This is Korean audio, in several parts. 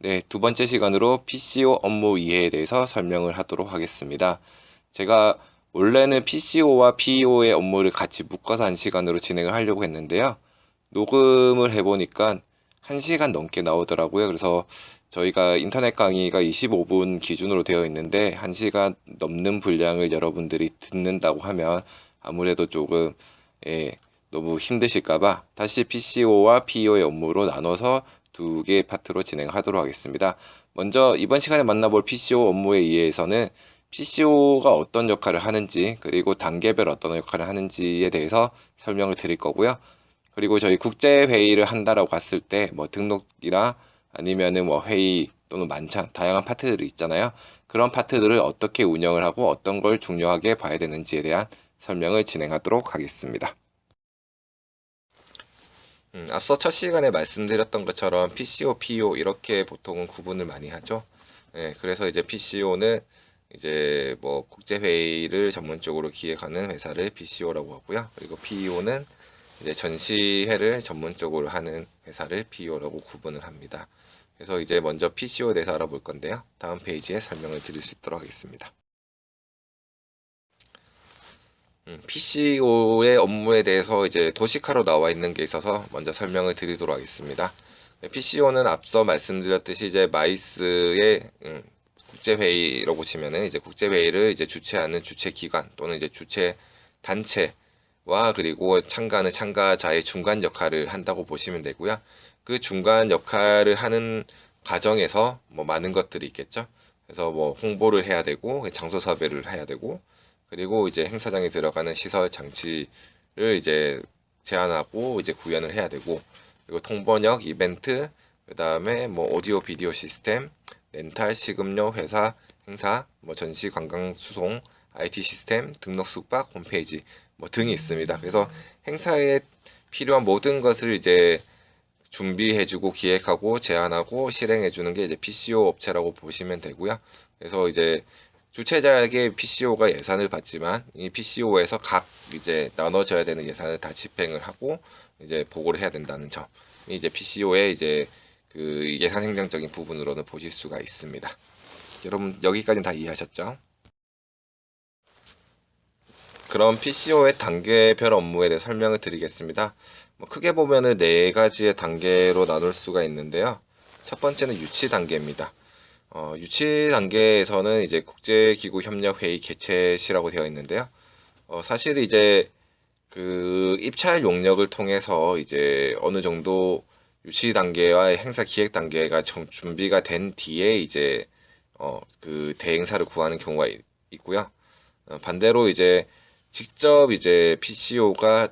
네, 두 번째 시간으로 PCO 업무 이해에 대해서 설명을 하도록 하겠습니다. 제가 원래는 PCO와 PEO의 업무를 같이 묶어서 한 시간으로 진행을 하려고 했는데요. 녹음을 해보니까 1시간 넘게 나오더라고요. 그래서 저희가 인터넷 강의가 25분 기준으로 되어 있는데 1시간 넘는 분량을 여러분들이 듣는다고 하면 아무래도 조금 예, 너무 힘드실까봐 다시 PCO와 PEO의 업무로 나눠서 두 개의 파트로 진행하도록 하겠습니다. 먼저 이번 시간에 만나볼 PCO 업무에 의해서는 PCO가 어떤 역할을 하는지 그리고 단계별 어떤 역할을 하는지에 대해서 설명을 드릴 거고요. 그리고 저희 국제 회의를 한다라고 봤을 때 뭐 등록이나 아니면은 뭐 회의 또는 만찬 다양한 파트들이 있잖아요. 그런 파트들을 어떻게 운영을 하고 어떤 걸 중요하게 봐야 되는지에 대한 설명을 진행하도록 하겠습니다. 앞서 첫 시간에 말씀드렸던 것처럼 PCO, PEO 이렇게 보통은 구분을 많이 하죠. 그래서 이제 PCO는 이제 뭐 국제회의를 전문적으로 기획하는 회사를 PCO라고 하고요. 그리고 PEO는 이제 전시회를 전문적으로 하는 회사를 PEO라고 구분을 합니다. 그래서 이제 먼저 PCO에 대해서 알아볼 건데요. 다음 페이지에 설명을 드릴 수 있도록 하겠습니다. PCO의 업무에 대해서 이제 도식화로 나와 있는 게 있어서 먼저 설명을 드리도록 하겠습니다. PCO는 앞서 말씀드렸듯이 이제 마이스의 국제회의라고 보시면은 이제 국제회의를 이제 주최하는 주최기관 또는 이제 주최 단체와 그리고 참가하는 참가자의 중간 역할을 한다고 보시면 되고요. 그 중간 역할을 하는 과정에서 뭐 많은 것들이 있겠죠. 그래서 뭐 홍보를 해야 되고 장소 섭외를 해야 되고 그리고 이제 행사장에 들어가는 시설 장치를 이제 제안하고 이제 구현을 해야 되고 그리고 통번역 이벤트 그다음에 뭐 오디오 비디오 시스템 렌탈 식음료 회사 행사 뭐 전시 관광 수송 IT 시스템 등록 숙박 홈페이지 뭐 등이 있습니다. 그래서 행사에 필요한 모든 것을 이제 준비해주고 기획하고 제안하고 실행해주는 게 이제 PCO 업체라고 보시면 되고요. 그래서 이제 주최자에게 PCO가 예산을 받지만 이 PCO에서 각 이제 나눠져야 되는 예산을 다 집행을 하고 이제 보고를 해야 된다는 점이 이제 PCO의 이제 그 예산 행정적인 부분으로는 보실 수가 있습니다. 여러분 여기까지는 다 이해하셨죠? 그럼 PCO의 단계별 업무에 대해 설명을 드리겠습니다. 뭐 크게 보면은 네 가지의 단계로 나눌 수가 있는데요. 첫 번째는 유치 단계입니다. 유치 단계에서는 이제 국제기구협력회의 개최 시라고 되어 있는데요. 사실 이제 그 입찰 용역을 통해서 이제 어느 정도 유치 단계와 행사 기획 단계가 준비가 된 뒤에 이제 그 대행사를 구하는 경우가 있고요. 반대로 이제 직접 이제 PCO가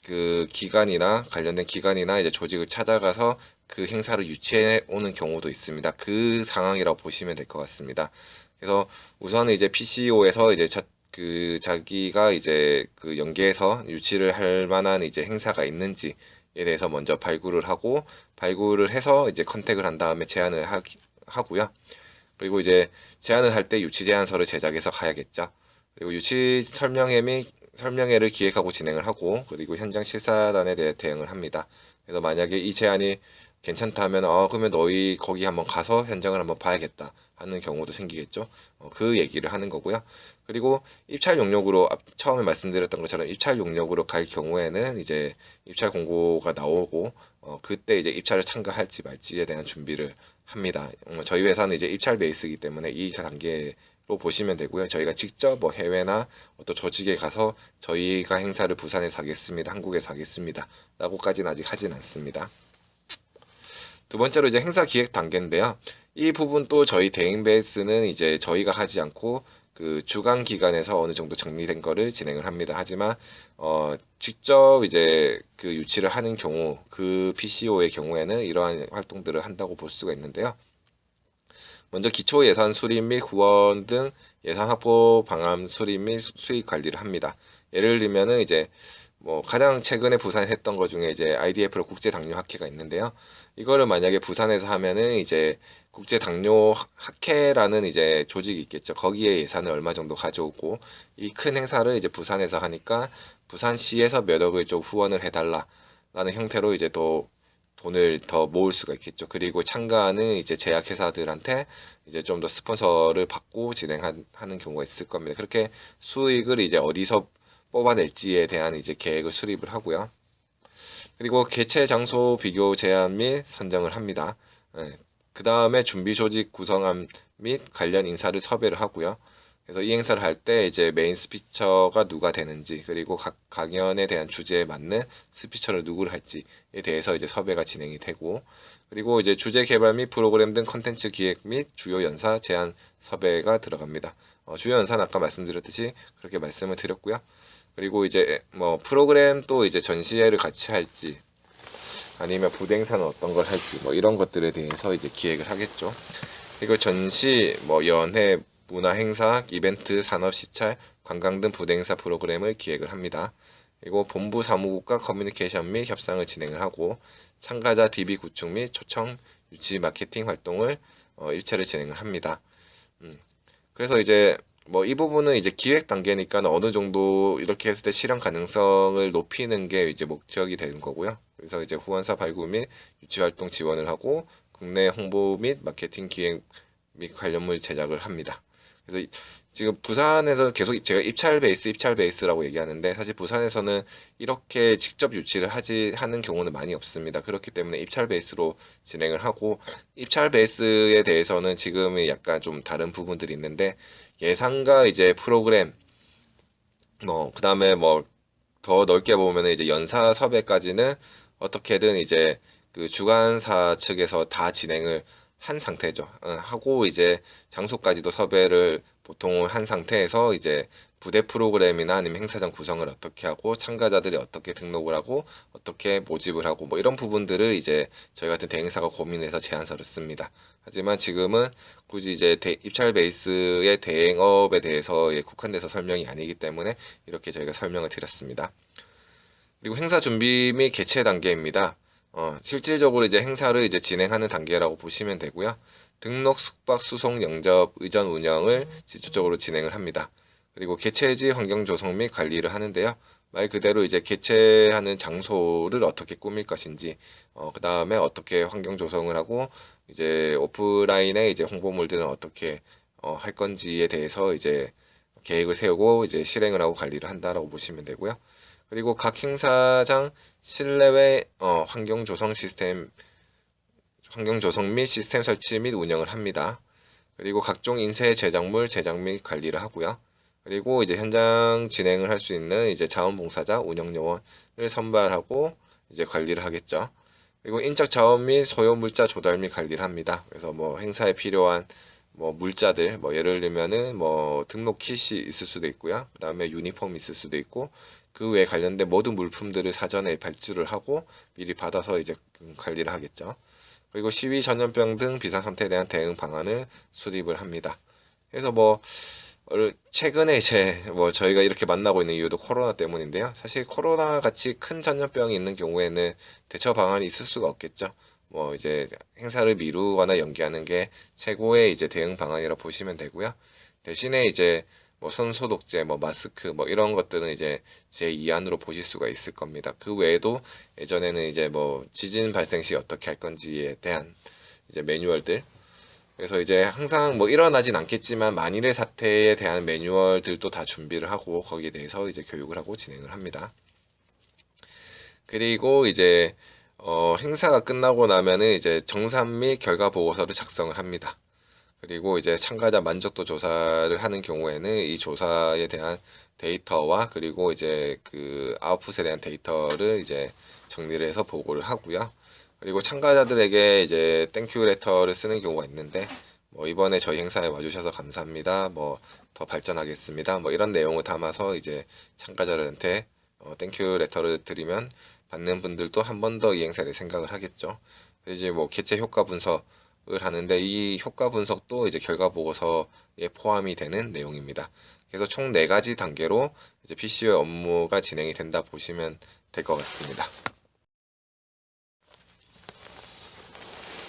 그 기관이나 관련된 기관이나 이제 조직을 찾아가서 그 행사를 유치해 오는 경우도 있습니다. 그 상황이라고 보시면 될 것 같습니다. 그래서 우선은 이제 PCO에서 이제 그 자기가 이제 그 연계해서 유치를 할 만한 이제 행사가 있는지에 대해서 먼저 발굴을 하고 발굴을 해서 이제 컨택을 한 다음에 제안을 하고요. 그리고 이제 제안을 할 때 유치 제안서를 제작해서 가야겠죠. 그리고 유치 설명회를 기획하고 진행을 하고 그리고 현장 실사단에 대해 대응을 합니다. 그래서 만약에 이 제안이 괜찮다면 그러면 너희 거기 한번 가서 현장을 한번 봐야겠다 하는 경우도 생기겠죠. 그 얘기를 하는 거고요. 그리고 입찰 용역으로 처음에 말씀드렸던 것처럼 입찰 용역으로 갈 경우에는 이제 입찰 공고가 나오고 그때 이제 입찰을 참가할지 말지에 대한 준비를 합니다. 저희 회사는 이제 입찰 베이스이기 때문에 이 단계로 보시면 되고요. 저희가 직접 뭐 해외나 어떤 조직에 가서 저희가 행사를 부산에서 하겠습니다. 한국에서 하겠습니다. 라고까지는 아직 하진 않습니다. 두 번째로 이제 행사 기획 단계인데요. 이 부분 또 저희 대행 베이스는 이제 저희가 하지 않고 그 주관 기관에서 어느 정도 정리된 거를 진행을 합니다. 하지만 직접 이제 그 유치를 하는 경우 그 PCO의 경우에는 이러한 활동들을 한다고 볼 수가 있는데요. 먼저 기초 예산 수립 및 후원 등 예산 확보 방안 수립 및 수익 관리를 합니다. 예를 들면은 이제 뭐 가장 최근에 부산에 했던 것 중에 이제 IDF로 국제 당뇨 학회가 있는데요. 이거를 만약에 부산에서 하면은 이제 국제 당뇨 학회라는 이제 조직이 있겠죠. 거기에 예산을 얼마 정도 가져오고 이 큰 행사를 이제 부산에서 하니까 부산시에서 몇 억을 좀 후원을 해달라라는 형태로 이제 또 돈을 더 모을 수가 있겠죠. 그리고 참가하는 이제 제약회사들한테 이제 좀 더 스폰서를 받고 진행하는 경우가 있을 겁니다. 그렇게 수익을 이제 어디서 뽑아낼지에 대한 이제 계획을 수립을 하고요. 그리고 개최 장소 비교 제안 및 선정을 합니다. 그 다음에 준비 조직 구성함 및 관련 인사를 섭외를 하고요. 그래서 이 행사를 할 때 이제 메인 스피처가 누가 되는지, 그리고 각 강연에 대한 주제에 맞는 스피처를 누구를 할지에 대해서 이제 섭외가 진행이 되고, 그리고 이제 주제 개발 및 프로그램 등 컨텐츠 기획 및 주요 연사 제안 섭외가 들어갑니다. 주요 연사는 아까 말씀드렸듯이 그렇게 말씀을 드렸고요. 그리고 이제 뭐 프로그램 또 이제 전시회를 같이 할지, 아니면 부대 행사는 어떤 걸 할지, 뭐 이런 것들에 대해서 이제 기획을 하겠죠. 그리고 전시, 뭐 연회, 문화 행사, 이벤트, 산업 시찰, 관광 등 부대 행사 프로그램을 기획을 합니다. 그리고 본부 사무국과 커뮤니케이션 및 협상을 진행을 하고, 참가자 DB 구축 및 초청 유치 마케팅 활동을 일차를 진행을 합니다. 그래서 이제 뭐 이 부분은 이제 기획 단계니까 어느 정도 이렇게 했을 때 실현 가능성을 높이는 게 이제 목적이 되는 거고요. 그래서 이제 후원사 발굴 및 유치 활동 지원을 하고, 국내 홍보 및 마케팅 기획 및 관련물 제작을 합니다. 그래서 지금 부산에서 계속 제가 입찰 베이스라고 얘기하는데, 사실 부산에서는 이렇게 직접 유치를 하는 경우는 많이 없습니다. 그렇기 때문에 입찰 베이스로 진행을 하고, 입찰 베이스에 대해서는 지금은 약간 좀 다른 부분들이 있는데, 예상과 이제 프로그램, 그 다음에 뭐 더 넓게 보면은 이제 연사 섭외까지는 어떻게든 이제 그 주관사 측에서 다 진행을 한 상태죠. 하고 이제 장소까지도 섭외를 보통 한 상태에서 이제 부대 프로그램이나 아니면 행사장 구성을 어떻게 하고, 참가자들이 어떻게 등록을 하고 어떻게 모집을 하고, 뭐 이런 부분들을 이제 저희 같은 대행사가 고민해서 제안서를 씁니다. 하지만 지금은 굳이 이제 입찰 베이스의 대행업에 대해서 국한돼서 설명이 아니기 때문에 이렇게 저희가 설명을 드렸습니다. 그리고 행사 준비 및 개최 단계입니다. 실질적으로 이제 행사를 이제 진행하는 단계라고 보시면 되고요. 등록, 숙박, 수송, 영접, 의전 운영을 직접적으로 진행을 합니다. 그리고 개최지 환경 조성 및 관리를 하는데요. 말 그대로 이제 개최하는 장소를 어떻게 꾸밀 것인지, 그 다음에 어떻게 환경 조성을 하고, 이제 오프라인에 이제 홍보물들은 어떻게 할 건지에 대해서 이제 계획을 세우고 이제 실행을 하고 관리를 한다라고 보시면 되고요. 그리고 각 행사장 실내외 환경 조성 및 시스템 설치 및 운영을 합니다. 그리고 각종 인쇄 제작물 제작 및 관리를 하고요. 그리고 이제 현장 진행을 할 수 있는 이제 자원봉사자 운영 요원을 선발하고 이제 관리를 하겠죠. 그리고 인적 자원 및 소요 물자 조달 및 관리를 합니다. 그래서 뭐 행사에 필요한 뭐 물자들, 뭐 예를 들면은 뭐 등록 킷이 있을 수도 있고요. 그다음에 유니폼이 있을 수도 있고, 그 외에 관련된 모든 물품들을 사전에 발주를 하고 미리 받아서 이제 관리를 하겠죠. 그리고 시위 전염병 등 비상 상태에 대한 대응 방안을 수립을 합니다. 그래서 뭐 최근에 이제 뭐 저희가 이렇게 만나고 있는 이유도 코로나 때문인데요. 사실 코로나 같이 큰 전염병이 있는 경우에는 대처 방안이 있을 수가 없겠죠. 뭐 이제 행사를 미루거나 연기하는 게 최고의 이제 대응 방안이라 보시면 되고요. 대신에 이제 뭐 손소독제, 뭐 마스크, 뭐 이런 것들은 이제 제 2안으로 보실 수가 있을 겁니다. 그 외에도 예전에는 이제 뭐 지진 발생 시 어떻게 할 건지에 대한 이제 매뉴얼들, 그래서 이제 항상 뭐 일어나진 않겠지만 만일의 사태에 대한 매뉴얼들도 다 준비를 하고 거기에 대해서 이제 교육을 하고 진행을 합니다. 그리고 이제 행사가 끝나고 나면은 이제 정산 및 결과 보고서를 작성을 합니다. 그리고 이제 참가자 만족도 조사를 하는 경우에는 이 조사에 대한 데이터와 그리고 이제 그 아웃풋에 대한 데이터를 이제 정리를 해서 보고를 하고요. 그리고 참가자들에게 이제 땡큐 레터를 쓰는 경우가 있는데, 뭐 이번에 저희 행사에 와주셔서 감사합니다. 뭐 더 발전하겠습니다. 뭐 이런 내용을 담아서 이제 참가자들한테 땡큐 레터를 드리면 받는 분들도 한 번 더 이 행사에 대해 생각을 하겠죠. 이제 뭐 개최 효과 분석을 하는데, 이 효과 분석도 이제 결과 보고서에 포함이 되는 내용입니다. 그래서 총 4가지 단계로 이제 PCO의 업무가 진행이 된다 보시면 될 것 같습니다.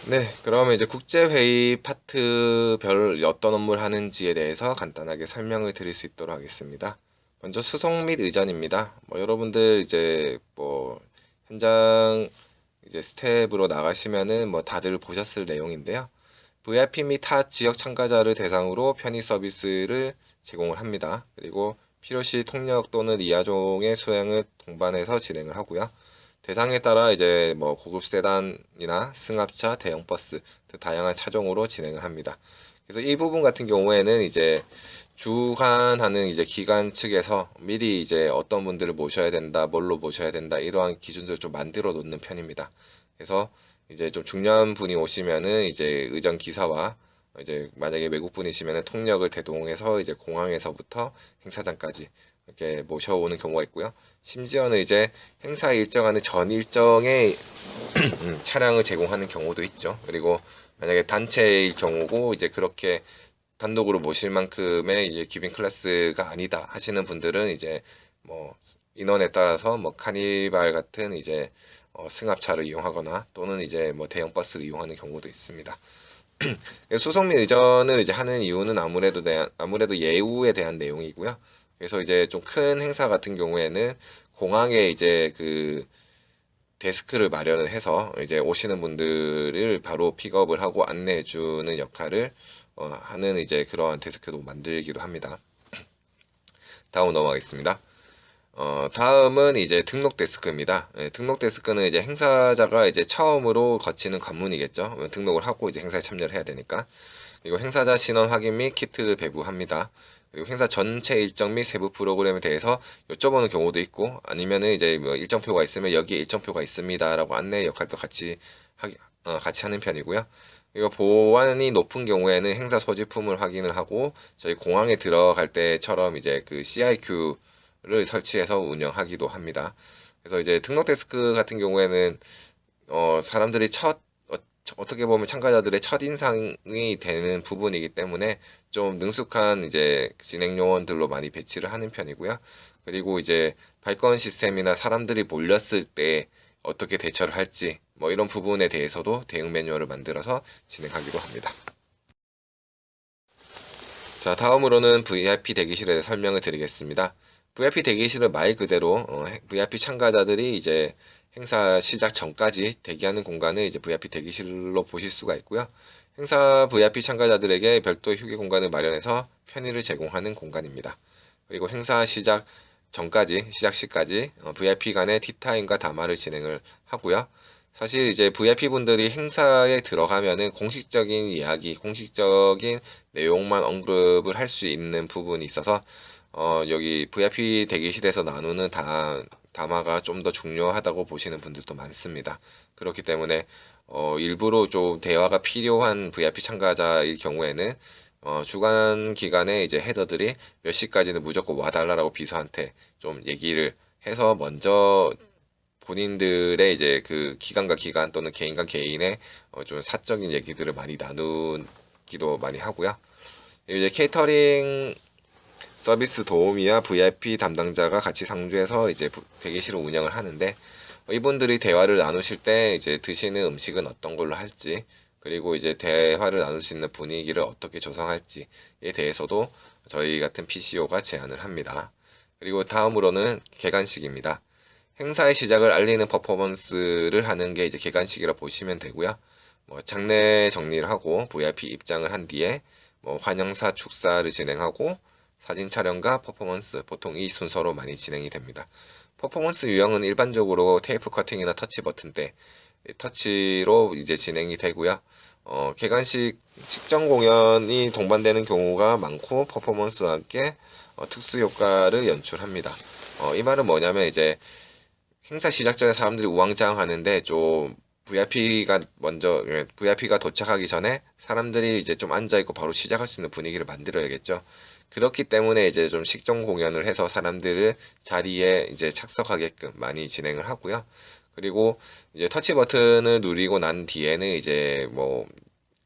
네, 그러면 이제 국제회의 파트별 어떤 업무를 하는지에 대해서 간단하게 설명을 드릴 수 있도록 하겠습니다. 먼저 수송 및 의전입니다. 뭐 여러분들 이제 뭐 현장 이제 스텝으로 나가시면은 뭐 다들 보셨을 내용인데요. VIP 및 타 지역 참가자를 대상으로 편의 서비스를 제공을 합니다. 그리고 필요시 통역 또는 이하종의 수행을 동반해서 진행을 하고요. 대상에 따라 이제 뭐 고급 세단이나 승합차, 대형 버스 등 다양한 차종으로 진행을 합니다. 그래서 이 부분 같은 경우에는 이제 주관하는 이제 기관 측에서 미리 이제 어떤 분들을 모셔야 된다, 뭘로 모셔야 된다 이러한 기준들을 좀 만들어 놓는 편입니다. 그래서 이제 좀 중요한 분이 오시면은 이제 의전 기사와 이제 만약에 외국 분이시면은 통역을 대동해서 이제 공항에서부터 행사장까지 이렇게 모셔오는 경우가 있고요. 심지어는 이제 행사 일정하는 전 일정에 차량을 제공하는 경우도 있죠. 그리고 만약에 단체일 경우고 이제 그렇게 단독으로 모실 만큼의 이제 기빈 클래스가 아니다 하시는 분들은 이제 뭐 인원에 따라서 뭐 카니발 같은 이제 승합차를 이용하거나 또는 이제 뭐 대형 버스를 이용하는 경우도 있습니다. 수속 및 의전을 이제 하는 이유는 아무래도 예우에 대한 내용이고요. 그래서 이제 좀 큰 행사 같은 경우에는 공항에 이제 그 데스크를 마련을 해서 이제 오시는 분들을 바로 픽업을 하고 안내해 주는 역할을 하는 이제 그러한 데스크도 만들기도 합니다. 다음 넘어가겠습니다. 다음은 이제 등록 데스크입니다. 등록 데스크는 이제 행사자가 이제 처음으로 거치는 관문이겠죠. 등록을 하고 이제 행사에 참여를 해야 되니까. 그리고 행사자 신원 확인 및 키트를 배부합니다. 그리고 행사 전체 일정 및 세부 프로그램에 대해서 여쭤보는 경우도 있고, 아니면은 이제 뭐 일정표가 있으면 여기에 일정표가 있습니다라고 안내 역할도 같이 하는 편이고요. 그리고 보안이 높은 경우에는 행사 소지품을 확인을 하고, 저희 공항에 들어갈 때처럼 이제 그 CIQ를 설치해서 운영하기도 합니다. 그래서 이제 등록 데스크 같은 경우에는 사람들이 어떻게 보면 참가자들의 첫인상이 되는 부분이기 때문에 좀 능숙한 이제 진행 요원들로 많이 배치를 하는 편이고요. 그리고 이제 발권 시스템이나 사람들이 몰렸을 때 어떻게 대처를 할지 뭐 이런 부분에 대해서도 대응 매뉴얼을 만들어서 진행하기도 합니다. 자, 다음으로는 VIP 대기실에 대해 설명을 드리겠습니다. VIP 대기실은 말 그대로 VIP 참가자들이 이제 행사 시작 전까지 대기하는 공간을 이제 VIP 대기실로 보실 수가 있고요. 행사 VIP 참가자들에게 별도 휴게 공간을 마련해서 편의를 제공하는 공간입니다. 그리고 행사 시작 전까지, 시작 시까지 VIP 간의 티타임과 담화를 진행을 하고요. 사실 이제 VIP 분들이 행사에 들어가면은 공식적인 이야기, 공식적인 내용만 언급을 할 수 있는 부분이 있어서 여기 VIP 대기실에서 나누는 담화가 좀 더 중요하다고 보시는 분들도 많습니다. 그렇기 때문에 일부러 좀 대화가 필요한 VIP 참가자일 경우에는 주간 기간에 이제 헤더들이 몇 시까지는 무조건 와달라고 비서한테 좀 얘기를 해서 먼저 본인들의 이제 그 기관과 기관 또는 개인과 개인의 좀 사적인 얘기들을 많이 나누기도 많이 하고요. 이제 케이터링 서비스 도우미와 VIP 담당자가 같이 상주해서 이제 대기실을 운영을 하는데 이분들이 대화를 나누실 때 이제 드시는 음식은 어떤 걸로 할지 그리고 이제 대화를 나눌 수 있는 분위기를 어떻게 조성할지에 대해서도 저희 같은 PCO가 제안을 합니다. 그리고 다음으로는 개관식입니다. 행사의 시작을 알리는 퍼포먼스를 하는 게 이제 개관식이라 보시면 되고요. 뭐 장례 정리를 하고 VIP 입장을 한 뒤에 뭐 환영사 축사를 진행하고 사진 촬영과 퍼포먼스 보통 이 순서로 많이 진행이 됩니다. 퍼포먼스 유형은 일반적으로 테이프 커팅이나 터치 버튼 때 터치로 이제 진행이 되고요. 개관식 식전 공연이 동반되는 경우가 많고 퍼포먼스와 함께 특수 효과를 연출합니다. 이 말은 뭐냐면 이제 행사 시작 전에 사람들이 우왕좌왕하는데 좀 VIP가 도착하기 전에 사람들이 이제 좀 앉아있고 바로 시작할 수 있는 분위기를 만들어야겠죠. 그렇기 때문에 이제 좀 식전 공연을 해서 사람들을 자리에 이제 착석하게끔 많이 진행을 하고요. 그리고 이제 터치 버튼을 누르고 난 뒤에는 이제 뭐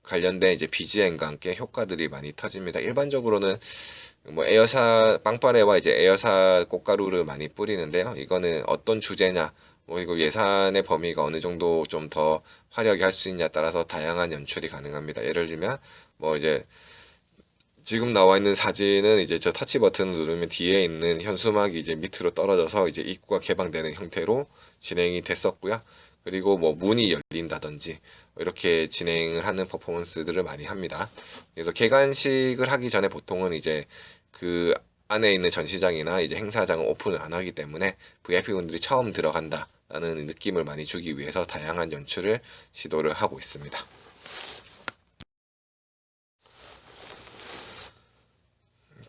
관련된 이제 BGM과 함께 효과들이 많이 터집니다. 일반적으로는 뭐 에어샷 빵빠레와 이제 에어샷 꽃가루를 많이 뿌리는데요. 이거는 어떤 주제냐, 뭐 이거 예산의 범위가 어느 정도 좀 더 화려하게 할 수 있냐에 따라서 다양한 연출이 가능합니다. 예를 들면 뭐 이제 지금 나와 있는 사진은 이제 저 터치 버튼을 누르면 뒤에 있는 현수막이 이제 밑으로 떨어져서 이제 입구가 개방되는 형태로 진행이 됐었고요. 그리고 뭐 문이 열린다든지 이렇게 진행을 하는 퍼포먼스들을 많이 합니다. 그래서 개관식을 하기 전에 보통은 이제 그 안에 있는 전시장이나 이제 행사장은 오픈을 안 하기 때문에 VIP분들이 처음 들어간다라는 느낌을 많이 주기 위해서 다양한 연출을 시도를 하고 있습니다.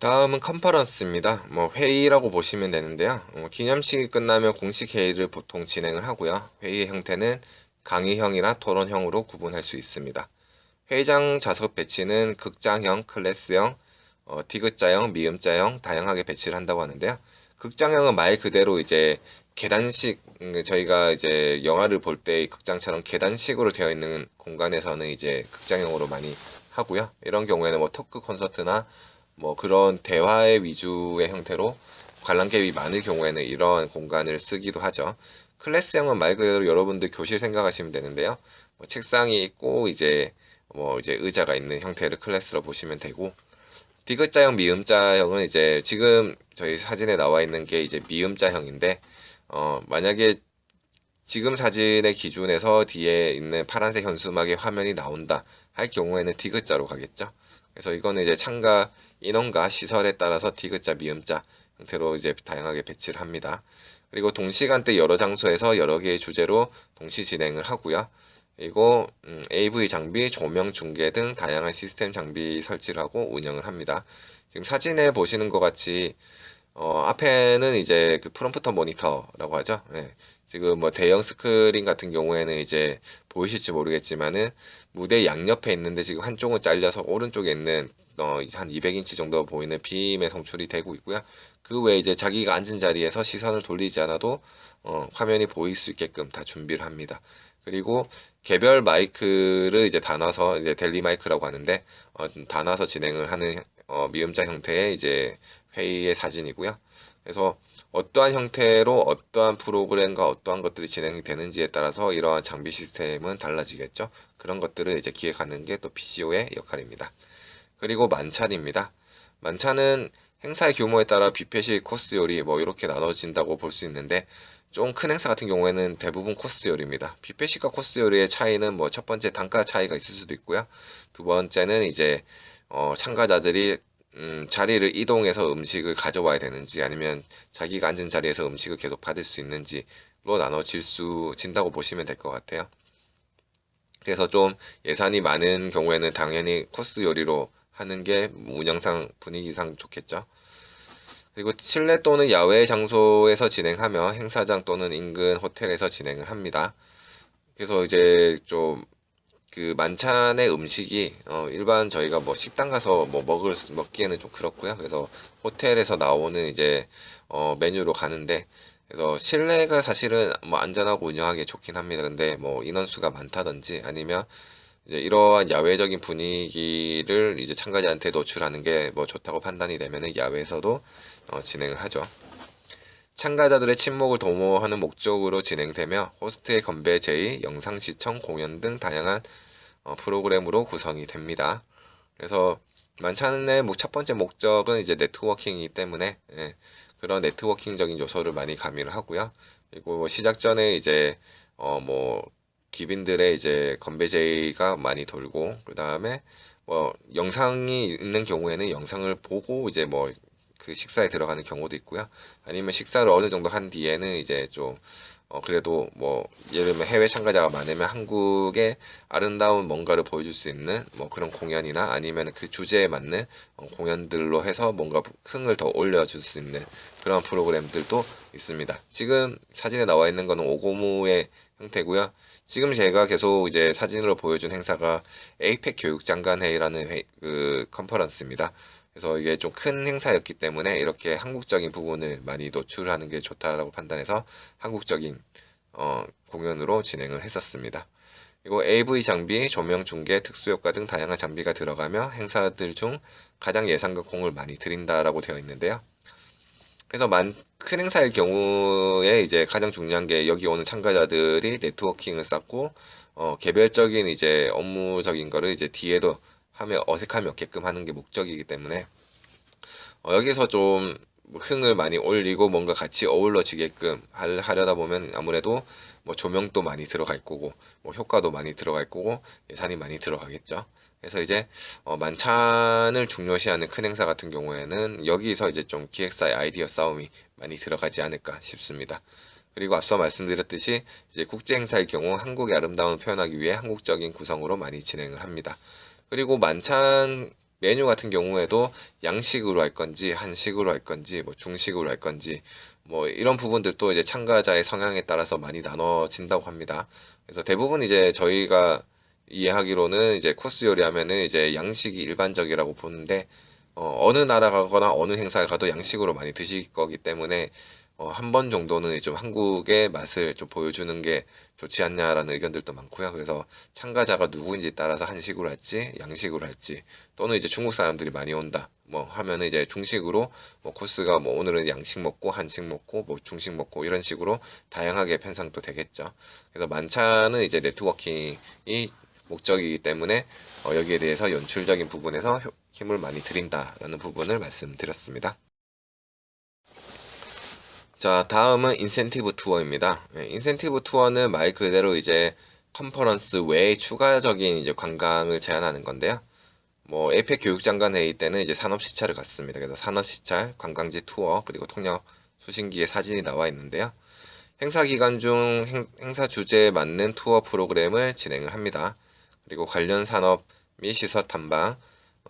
다음은 컨퍼런스입니다. 뭐 회의라고 보시면 되는데요. 기념식이 끝나면 공식 회의를 보통 진행을 하고요. 회의의 형태는 강의형이나 토론형으로 구분할 수 있습니다. 회의장 좌석 배치는 극장형, 클래스형, 디귿자형, 미음자형 다양하게 배치를 한다고 하는데요. 극장형은 말 그대로 이제 계단식, 저희가 이제 영화를 볼 때 극장처럼 계단식으로 되어 있는 공간에서는 이제 극장형으로 많이 하고요. 이런 경우에는 뭐 토크 콘서트나 뭐 그런 대화의 위주의 형태로 관람객이 많을 경우에는 이런 공간을 쓰기도 하죠. 클래스형은 말 그대로 여러분들 교실 생각하시면 되는데요. 뭐 책상이 있고 이제 뭐 이제 의자가 있는 형태를 클래스로 보시면 되고, 디귿자형, 미음자형은 이제 지금 저희 사진에 나와 있는 게 이제 미음자형인데, 만약에 지금 사진의 기준에서 뒤에 있는 파란색 현수막의 화면이 나온다 할 경우에는 디귿자로 가겠죠. 그래서 이거는 이제 참가 인원과 시설에 따라서 디귿자, 미음자 형태로 이제 다양하게 배치를 합니다. 그리고 동시간대 여러 장소에서 여러 개의 주제로 동시 진행을 하고요. 그리고 AV 장비, 조명, 중계 등 다양한 시스템 장비 설치를 하고 운영을 합니다. 지금 사진에 보시는 것 같이 앞에는 이제 그 프롬프터 모니터라고 하죠. 예. 지금 뭐 대형 스크린 같은 경우에는 이제 보이실지 모르겠지만은 무대 양옆에 있는데 지금 한쪽은 잘려서 오른쪽에 있는 한 200인치 정도 보이는 빔의 송출이 되고 있고요. 그 외에 이제 자기가 앉은 자리에서 시선을 돌리지 않아도 화면이 보일 수 있게끔 다 준비를 합니다. 그리고 개별 마이크를 이제 다 놔서 이제 델리 마이크라고 하는데 다 놔서 진행을 하는 미음자 형태의 이제 회의의 사진이고요. 그래서 어떠한 형태로 어떠한 프로그램과 어떠한 것들이 진행이 되는지에 따라서 이러한 장비 시스템은 달라지겠죠. 그런 것들을 이제 기획하는 게 또 PCO의 역할입니다. 그리고 만찬입니다. 만찬은 행사의 규모에 따라 뷔페식 코스 요리 뭐 이렇게 나눠진다고 볼 수 있는데, 좀 큰 행사 같은 경우에는 대부분 코스 요리입니다. 뷔페식과 코스 요리의 차이는 뭐 첫 번째 단가 차이가 있을 수도 있고요. 두 번째는 이제 참가자들이 자리를 이동해서 음식을 가져와야 되는지 아니면 자기가 앉은 자리에서 음식을 계속 받을 수 있는지로 진다고 보시면 될 것 같아요. 그래서 좀 예산이 많은 경우에는 당연히 코스 요리로 하는 게 운영상 분위기상 좋겠죠. 그리고 실내 또는 야외 장소에서 진행하며 행사장 또는 인근 호텔에서 진행을 합니다. 그래서 이제 좀 그 만찬의 음식이 일반 저희가 뭐 식당 가서 뭐 먹기에는 좀 그렇고요. 그래서 호텔에서 나오는 이제 메뉴로 가는데, 그래서 실내가 사실은 뭐 안전하고 운영하기 좋긴 합니다. 근데 뭐 인원수가 많다든지 아니면 이제 이러한 야외적인 분위기를 이제 참가자한테 노출하는 게 뭐 좋다고 판단이 되면은 야외에서도 진행을 하죠. 참가자들의 친목을 도모하는 목적으로 진행되며 호스트의 건배 제의, 영상 시청, 공연 등 다양한 프로그램으로 구성이 됩니다. 그래서 만찬의 첫 번째 목적은 이제 네트워킹이기 때문에 그런 네트워킹적인 요소를 많이 가미를 하고요. 그리고 뭐 시작 전에 이제 뭐 귀빈들의 이제 건배 제의가 많이 돌고, 그 다음에 뭐 영상이 있는 경우에는 영상을 보고 이제 뭐 그 식사에 들어가는 경우도 있고요. 아니면 식사를 어느 정도 한 뒤에는 이제 좀 그래도 뭐 예를 들면 해외 참가자가 많으면 한국의 아름다운 뭔가를 보여줄 수 있는 뭐 그런 공연이나 아니면 그 주제에 맞는 공연들로 해서 뭔가 흥을 더 올려줄 수 있는 그런 프로그램들도 있습니다. 지금 사진에 나와 있는 거는 오고무의 형태고요. 지금 제가 계속 이제 사진으로 보여준 행사가 에이펙 교육장관회의라는 그 컨퍼런스입니다. 그래서 이게 좀 큰 행사였기 때문에 이렇게 한국적인 부분을 많이 노출하는 게 좋다라고 판단해서 한국적인 공연으로 진행을 했었습니다. 그리고 AV 장비, 조명, 중계, 특수효과 등 다양한 장비가 들어가며 행사들 중 가장 예산과 공을 많이 들인다라고 되어 있는데요. 그래서 큰 행사일 경우에 이제 가장 중요한 게 여기 오는 참가자들이 네트워킹을 쌓고 개별적인 이제 업무적인 거를 이제 뒤에도 하면 어색함이 없게끔 하는 게 목적이기 때문에 여기서 좀 흥을 많이 올리고 뭔가 같이 어우러지게끔 하려다 보면 아무래도 뭐 조명도 많이 들어갈 거고 뭐 효과도 많이 들어갈 거고 예산이 많이 들어가겠죠. 그래서 이제 만찬을 중요시하는 큰 행사 같은 경우에는 여기서 이제 좀 기획사의 아이디어 싸움이 많이 들어가지 않을까 싶습니다. 그리고 앞서 말씀드렸듯이 이제 국제 행사의 경우 한국의 아름다움을 표현하기 위해 한국적인 구성으로 많이 진행을 합니다. 그리고 만찬 메뉴 같은 경우에도 양식으로 할 건지 한식으로 할 건지 뭐 중식으로 할 건지 뭐 이런 부분들도 이제 참가자의 성향에 따라서 많이 나눠진다고 합니다. 그래서 대부분 이제 저희가 이해하기로는 이제 코스 요리하면은 이제 양식이 일반적이라고 보는데 어느 나라 가거나 어느 행사에 가도 양식으로 많이 드실 거기 때문에 한 번 정도는 좀 한국의 맛을 좀 보여주는 게 좋지 않냐라는 의견들도 많고요. 그래서 참가자가 누구인지 따라서 한식으로 할지 양식으로 할지 또는 이제 중국 사람들이 많이 온다 뭐 하면은 이제 중식으로 뭐 코스가 뭐 오늘은 양식 먹고 한식 먹고 뭐 중식 먹고 이런 식으로 다양하게 편성도 되겠죠. 그래서 만찬은 이제 네트워킹이 목적이기 때문에 여기에 대해서 연출적인 부분에서 힘을 많이 드린다라는 부분을 말씀드렸습니다. 자, 다음은 인센티브 투어입니다. 인센티브 투어는 말 그대로 이제 컨퍼런스 외에 추가적인 이제 관광을 제한하는 건데요. 뭐 에이펙 교육장관 회의 때는 이제 산업시찰을 갔습니다. 그래서 산업시찰, 관광지 투어, 그리고 통역 수신기의 사진이 나와 있는데요. 행사 기간 중 행사 주제에 맞는 투어 프로그램을 진행을 합니다. 그리고 관련 산업 및 시설 탐방,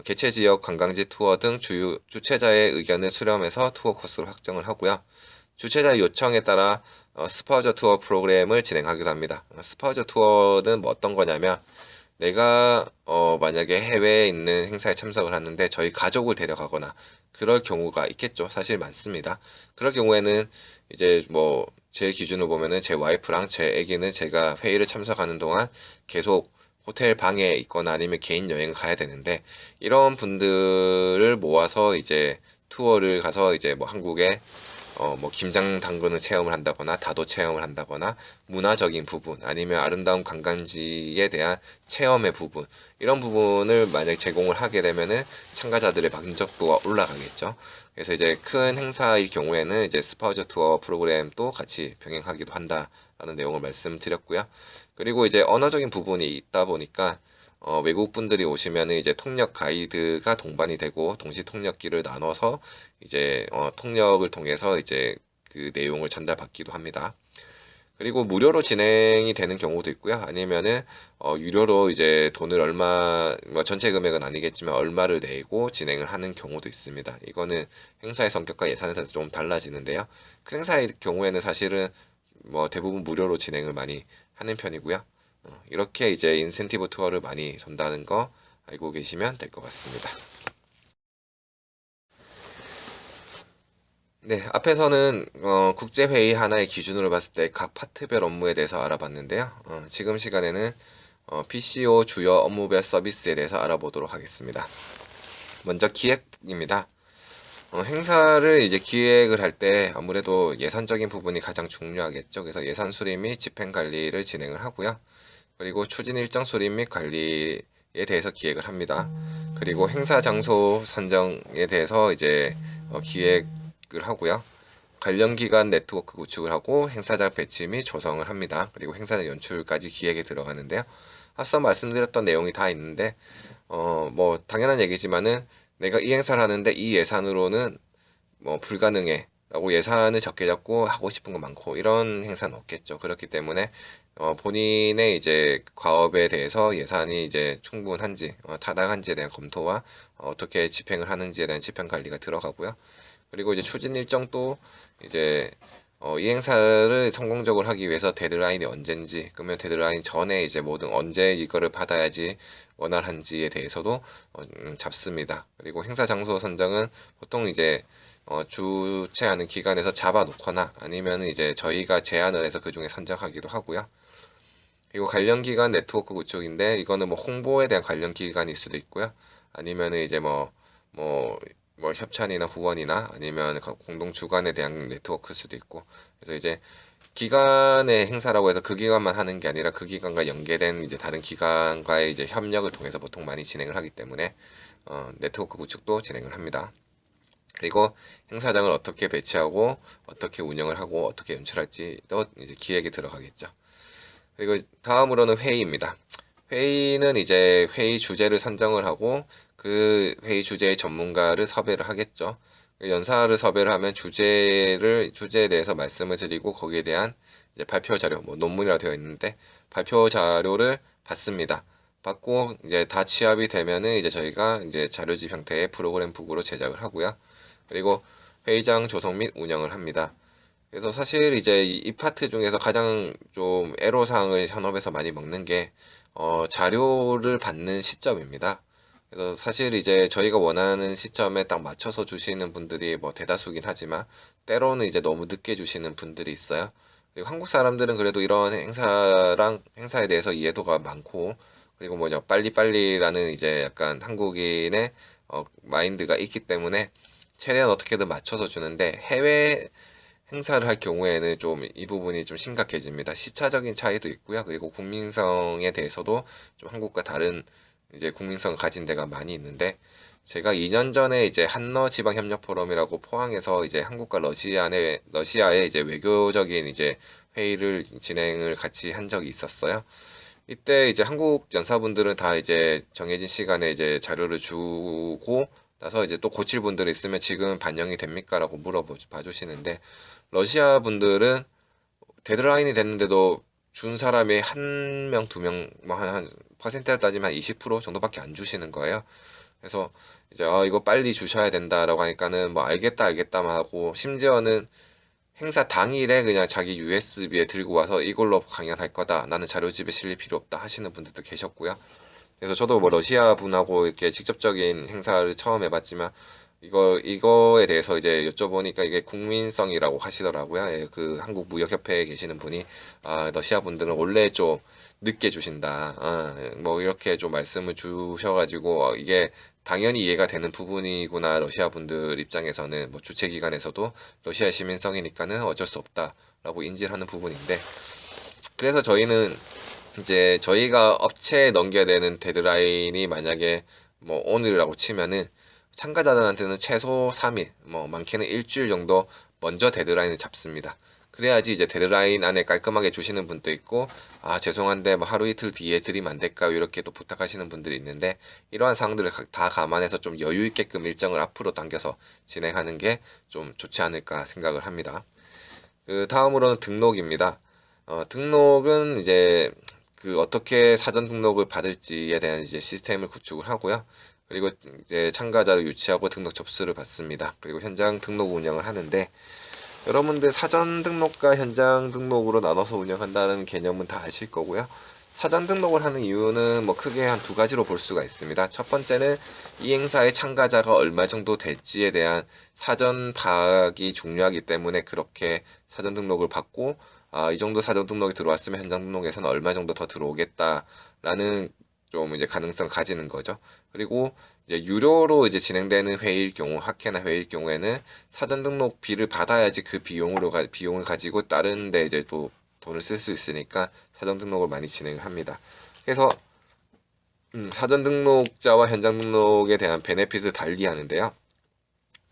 개최 지역 관광지 투어 등 주최자의 의견을 수렴해서 투어 코스를 확정을 하고요. 주최자 요청에 따라 스파우저 투어 프로그램을 진행하기도 합니다. 스파우저 투어는 뭐 어떤 거냐면 내가 만약에 해외에 있는 행사에 참석을 하는데 저희 가족을 데려가거나 그럴 경우가 있겠죠. 사실 많습니다. 그럴 경우에는 이제 뭐 제 기준으로 보면은 제 와이프랑 제 아기는 제가 회의를 참석하는 동안 계속 호텔 방에 있거나 아니면 개인 여행을 가야 되는데 이런 분들을 모아서 이제 투어를 가서 이제 뭐 한국에 뭐 김장 담그는 체험을 한다거나 다도 체험을 한다거나 문화적인 부분 아니면 아름다운 관광지에 대한 체험의 부분 이런 부분을 만약 제공을 하게 되면은 참가자들의 만족도가 올라가겠죠. 그래서 이제 큰 행사의 경우에는 이제 스파우저 투어 프로그램도 같이 병행하기도 한다라는 내용을 말씀드렸고요. 그리고 이제 언어적인 부분이 있다 보니까 외국 분들이 오시면은 이제 통역 가이드가 동반이 되고 동시 통역기를 나눠서 이제 통역을 통해서 이제 그 내용을 전달받기도 합니다. 그리고 무료로 진행이 되는 경우도 있고요. 아니면은 유료로 이제 돈을 얼마 뭐 전체 금액은 아니겠지만 얼마를 내고 진행을 하는 경우도 있습니다. 이거는 행사의 성격과 예산에 따라서 좀 달라지는데요. 큰 행사의 경우에는 사실은 뭐 대부분 무료로 진행을 많이 하는 편이고요. 이렇게 이제 인센티브 투어를 많이 돈다는 거 알고 계시면 될 것 같습니다. 네, 앞에서는 국제회의 하나의 기준으로 봤을 때 각 파트별 업무에 대해서 알아봤는데요. 지금 시간에는 PCO 주요 업무별 서비스에 대해서 알아보도록 하겠습니다. 먼저 기획입니다. 행사를 이제 기획을 할 때 아무래도 예산적인 부분이 가장 중요하겠죠. 그래서 예산 수립 및 집행 관리를 진행을 하고요. 그리고 추진 일정 수립 및 관리에 대해서 기획을 합니다. 그리고 행사 장소 선정에 대해서 이제 기획을 하고요. 관련 기관 네트워크 구축을 하고 행사장 배치 및 조성을 합니다. 그리고 행사장 연출까지 기획에 들어가는데요. 앞서 말씀드렸던 내용이 다 있는데 뭐 당연한 얘기지만은 내가 이 행사를 하는데 이 예산으로는 뭐 불가능해 라고 예산을 적게 잡고 하고 싶은 거 많고 이런 행사는 없겠죠. 그렇기 때문에 본인의 이제 과업에 대해서 예산이 이제 충분한지 타당한지에 대한 검토와 어떻게 집행을 하는지에 대한 집행 관리가 들어가고요. 그리고 이제 추진 일정도 이제 이 행사를 성공적으로 하기 위해서 데드라인이 언젠지 그러면 데드라인 전에 이제 모든 언제 이거를 받아야지 원활한지에 대해서도 잡습니다. 그리고 행사 장소 선정은 보통 이제 주최하는 기관에서 잡아놓거나 아니면 이제 저희가 제안을 해서 그 중에 선정하기도 하고요. 그리고 관련 기관 네트워크 구축인데 이거는 뭐 홍보에 대한 관련 기관일 수도 있고요. 아니면은 이제 뭐 협찬이나 후원이나 아니면 공동 주관에 대한 네트워크일 수도 있고 그래서 이제 기관의 행사라고 해서 그 기관만 하는 게 아니라 그 기관과 연계된 이제 다른 기관과의 이제 협력을 통해서 보통 많이 진행을 하기 때문에 네트워크 구축도 진행을 합니다. 그리고 행사장을 어떻게 배치하고 어떻게 운영을 하고 어떻게 연출할지도 이제 기획에 들어가겠죠. 그리고 다음으로는 회의입니다. 회의는 이제 회의 주제를 선정을 하고 그 회의 주제의 전문가를 섭외를 하겠죠. 연사를 섭외를 하면 주제에 대해서 말씀을 드리고 거기에 대한 이제 발표 자료, 뭐 논문이라 되어 있는데 발표 자료를 받습니다. 받고 이제 다 취합이 되면은 이제 저희가 이제 자료집 형태의 프로그램 북으로 제작을 하고요. 그리고 회의장 조성 및 운영을 합니다. 그래서 사실 이제 이 파트 중에서 가장 좀 애로사항을 현업에서 많이 먹는 게 자료를 받는 시점입니다. 그래서 사실 이제 저희가 원하는 시점에 딱 맞춰서 주시는 분들이 뭐 대다수긴 하지만 때로는 이제 너무 늦게 주시는 분들이 있어요. 그리고 한국 사람들은 그래도 이런 행사에 대해서 이해도가 많고 그리고 뭐냐 빨리빨리라는 이제 약간 한국인의 마인드가 있기 때문에 최대한 어떻게든 맞춰서 주는데 해외 행사를 할 경우에는 좀 이 부분이 좀 심각해집니다. 시차적인 차이도 있고요. 그리고 국민성에 대해서도 좀 한국과 다른 이제 국민성을 가진 데가 많이 있는데 제가 2년 전에 이제 한러 지방 협력 포럼이라고 포항에서 이제 한국과 러시아의 이제 외교적인 이제 회의를 진행을 같이 한 적이 있었어요. 이때 이제 한국 연사분들은 다 이제 정해진 시간에 이제 자료를 주고 나서 이제 또 고칠 분들이 있으면 지금 반영이 됩니까? 라고 물어봐 주시는데 러시아 분들은 데드라인이 됐는데도 준 사람이 한 명, 두 명, 뭐 한 퍼센트를 따지면 한 20% 정도밖에 안 주시는 거예요. 그래서 이제 이거 빨리 주셔야 된다라고 하니까는 뭐 알겠다만 하고 심지어는 행사 당일에 그냥 자기 USB에 들고 와서 이걸로 강연할 거다. 나는 자료집에 실릴 필요 없다 하시는 분들도 계셨고요. 그래서 저도 뭐 러시아 분하고 이렇게 직접적인 행사를 처음 해봤지만 이거에 대해서 이제 여쭤보니까 이게 국민성이라고 하시더라고요. 예, 그 한국 무역협회에 계시는 분이 러시아 분들은 원래 좀 늦게 주신다. 뭐 이렇게 좀 말씀을 주셔가지고 이게 당연히 이해가 되는 부분이구나. 러시아 분들 입장에서는 뭐 주최 기관에서도 러시아 시민성이니까는 어쩔 수 없다라고 인지를 하는 부분인데 그래서 저희는 이제 저희가 업체에 넘겨야 되는 데드라인이 만약에 뭐 오늘이라고 치면은 참가자들한테는 최소 3일, 뭐 많게는 일주일 정도 먼저 데드라인을 잡습니다. 그래야지 이제 데드라인 안에 깔끔하게 주시는 분도 있고 죄송한데 뭐 하루 이틀 뒤에 드리면 안 될까요? 이렇게 또 부탁하시는 분들이 있는데 이러한 사항들을 다 감안해서 좀 여유 있게끔 일정을 앞으로 당겨서 진행하는 게 좀 좋지 않을까 생각을 합니다. 그 다음으로는 등록입니다. 등록은 이제 그 어떻게 사전 등록을 받을지에 대한 이제 시스템을 구축을 하고요. 그리고 이제 참가자를 유치하고 등록 접수를 받습니다. 그리고 현장 등록 운영을 하는데 여러분들 사전 등록과 현장 등록으로 나눠서 운영한다는 개념은 다 아실 거고요. 사전 등록을 하는 이유는 뭐 크게 한 두 가지로 볼 수가 있습니다. 첫 번째는 이 행사에 참가자가 얼마 정도 될지에 대한 사전 파악이 중요하기 때문에 그렇게 사전 등록을 받고 이 정도 사전 등록이 들어왔으면 현장 등록에서는 얼마 정도 더 들어오겠다라는 좀 이제 가능성을 가지는 거죠. 그리고 이제 유료로 이제 진행되는 회의일 경우, 학회나 회의일 경우에는 사전 등록비를 받아야지 그 비용을 가지고 다른 데 이제 또 돈을 쓸 수 있으니까 사전 등록을 많이 진행을 합니다. 그래서 사전 등록자와 현장 등록에 대한 베네핏을 달리 하는데요.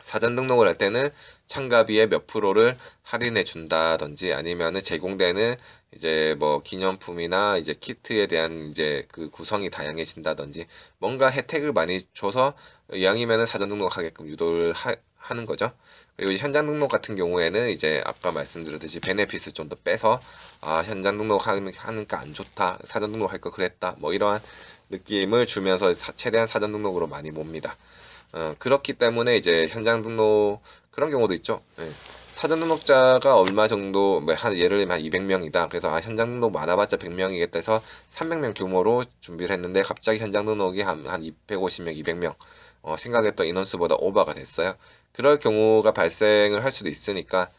사전 등록을 할 때는 참가비의 몇 프로를 할인해 준다든지 아니면은 제공되는 이제 뭐 기념품이나 이제 키트에 대한 이제 그 구성이 다양해진다든지 뭔가 혜택을 많이 줘서 이왕이면은 사전 등록하게끔 유도를 하는 거죠. 그리고 현장 등록 같은 경우에는 이제 아까 말씀드렸듯이 베네핏을 좀 더 빼서 현장 등록하니까 안 좋다, 사전 등록할 거 그랬다, 뭐 이러한 느낌을 주면서 최대한 사전 등록으로 많이 봅니다. 그렇기 때문에 이제 현장 등록 그런 경우도 있죠. 예. 사전 등록자가 얼마 정도 예를 들면 한 200명이다. 그래서 현장 등록 많아봤자 100명이겠다 해서 300명 규모로 준비를 했는데 갑자기 현장 등록이 한 250명, 200명 생각했던 인원수보다 오버가 됐어요. 그럴 경우가 발생을 할 수도 있으니까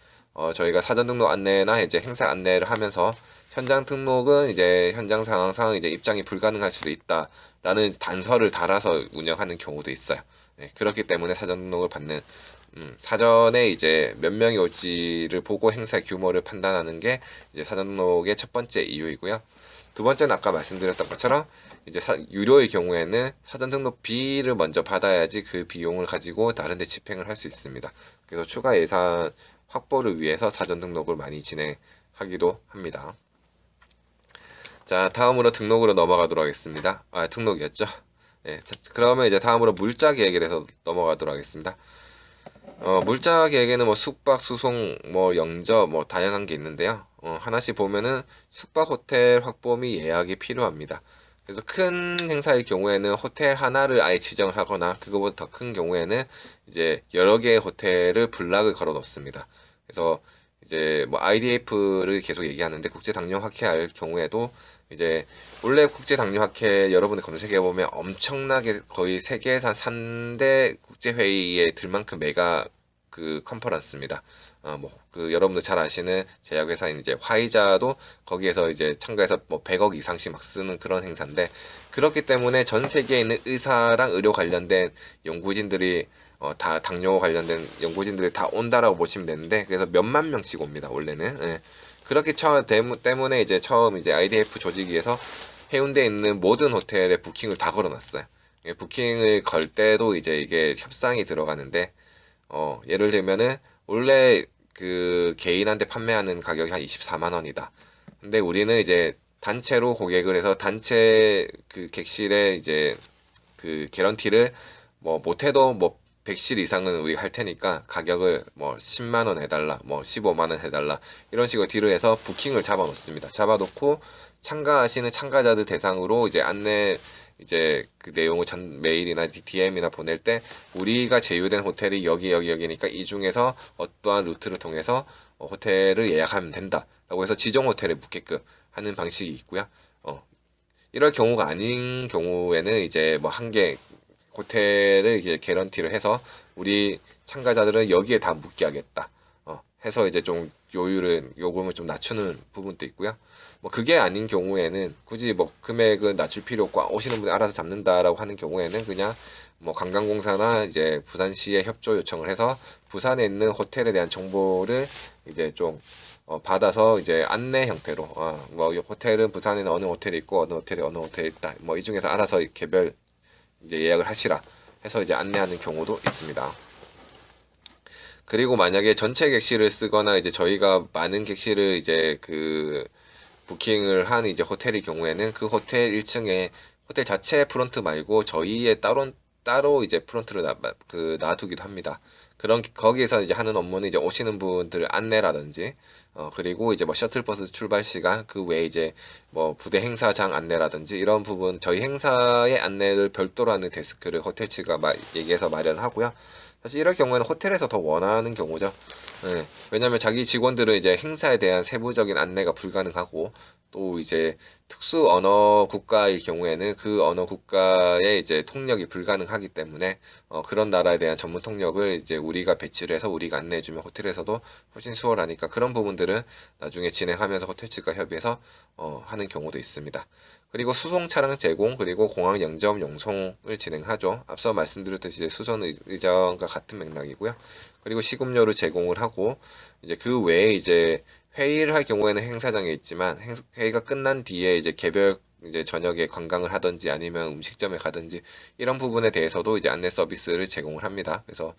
저희가 사전 등록 안내나 이제 행사 안내를 하면서 현장 등록은 이제 현장 상황상 이제 입장이 불가능할 수도 있다라는 단서를 달아서 운영하는 경우도 있어요. 네, 그렇기 때문에 사전 등록을 받는 사전에 이제 몇 명이 올지를 보고 행사 규모를 판단하는 게 이제 사전 등록의 첫 번째 이유이고요. 두 번째는 아까 말씀드렸던 것처럼 이제 유료의 경우에는 사전 등록비를 먼저 받아야지 그 비용을 가지고 다른 데 집행을 할 수 있습니다. 그래서 추가 예산 확보를 위해서 사전 등록을 많이 진행하기도 합니다. 자, 다음으로 등록으로 넘어가도록 하겠습니다. 등록이었죠. 네, 그러면 이제 다음으로 물자 계획에 대해서 넘어가도록 하겠습니다. 물자 계획에는 뭐 숙박, 수송, 뭐 영저, 뭐 다양한 게 있는데요. 하나씩 보면은 숙박 호텔 확보 및 예약이 필요합니다. 그래서 큰 행사의 경우에는 호텔 하나를 아예 지정을 하거나 그거보다 더 큰 경우에는 이제 여러 개의 호텔을 블락을 걸어 놓습니다. 그래서 이제 뭐 IDF를 계속 얘기하는데 국제 당뇨 학회 할 경우에도 이제 원래 국제 당뇨 학회 여러분들 검색해 보면 엄청나게 거의 세계에서 한 3대 국제 회의에 들 만큼 메가 그 컨퍼런스입니다. 뭐 그 여러분들 잘 아시는 제약회사인 이제 화이자도 거기에서 이제 참가해서 뭐 100억 이상씩 막 쓰는 그런 행사인데, 그렇기 때문에 전 세계에 있는 의사랑 의료 관련된 연구진들이 다 당뇨 관련된 연구진들이 다 온다라고 보시면 되는데, 그래서 몇만 명씩 옵니다 원래는. 예. 그렇기 때문에 이제 처음 이제 IDF 조직위에서 해운대에 있는 모든 호텔에 부킹을 다 걸어놨어요. 예, 부킹을 걸 때도 이제 이게 협상이 들어가는데, 예를 들면은 원래 그 개인한테 판매하는 가격이 한 24만 원이다. 근데 우리는 이제 단체로 고객을 해서 단체 그 객실에 이제 그 개런티를 뭐 못해도 뭐 100실 이상은 우리 할 테니까 가격을 뭐 10만 원 해달라, 뭐 15만 원 해달라, 이런 식으로 딜을 해서 부킹을 잡아 놓습니다. 잡아 놓고 참가하시는 참가자들 대상으로 이제 안내, 이제 그 내용을 메일이나 DM이나 보낼 때 우리가 제휴된 호텔이 여기니까 이 중에서 어떠한 루트를 통해서 호텔을 예약하면 된다 라고 해서 지정 호텔에 묵게끔 하는 방식이 있고요. 이럴 경우가 아닌 경우에는 이제 뭐 한 개 호텔을 이제 개런티를 해서 우리 참가자들은 여기에 다 묵게 하겠다 해서 이제 좀 요금을 좀 낮추는 부분도 있고요. 뭐 그게 아닌 경우에는 굳이 뭐 금액은 낮출 필요 없고 오시는 분이 알아서 잡는다라고 하는 경우에는 그냥 뭐 관광공사나 이제 부산시에 협조 요청을 해서 부산에 있는 호텔에 대한 정보를 이제 좀 받아서 이제 안내 형태로 뭐 호텔은 부산에는 어느 호텔이 있고 어느 호텔이 어느 호텔이 있다, 뭐 이 중에서 알아서 개별 이제 예약을 하시라 해서 이제 안내하는 경우도 있습니다. 그리고 만약에 전체 객실을 쓰거나 이제 저희가 많은 객실을 이제 그 부킹을 한 이제 호텔의 경우에는 그 호텔 1층에 호텔 자체 프론트 말고 저희의 따로 이제 프론트를 놔두기도 합니다. 거기에서 이제 하는 업무는 이제 오시는 분들 안내라든지 그리고 이제 뭐 셔틀버스 출발 시간 그 외에 이제 뭐 부대 행사장 안내라든지 이런 부분, 저희 행사의 안내를 별도로 하는 데스크를 호텔 측가 얘기해서 마련하고요. 사실 이럴 경우에는 호텔에서 더 원하는 경우죠. 네. 왜냐면 자기 직원들은 이제 행사에 대한 세부적인 안내가 불가능하고, 또 이제 특수 언어 국가의 경우에는 그 언어 국가의 이제 통역이 불가능하기 때문에 그런 나라에 대한 전문 통역을 이제 우리가 배치를 해서 우리가 안내해주면 호텔에서도 훨씬 수월하니까 그런 부분들은 나중에 진행하면서 호텔 측과 협의해서 하는 경우도 있습니다. 그리고 수송 차량 제공, 그리고 공항 영점 용송을 진행하죠. 앞서 말씀드렸듯이 수선 의전과 같은 맥락이고요. 그리고 식음료를 제공을 하고, 이제 그 외에 이제 회의를 할 경우에는 행사장에 있지만 회의가 끝난 뒤에 이제 개별 이제 저녁에 관광을 하든지 아니면 음식점에 가든지 이런 부분에 대해서도 이제 안내 서비스를 제공을 합니다. 그래서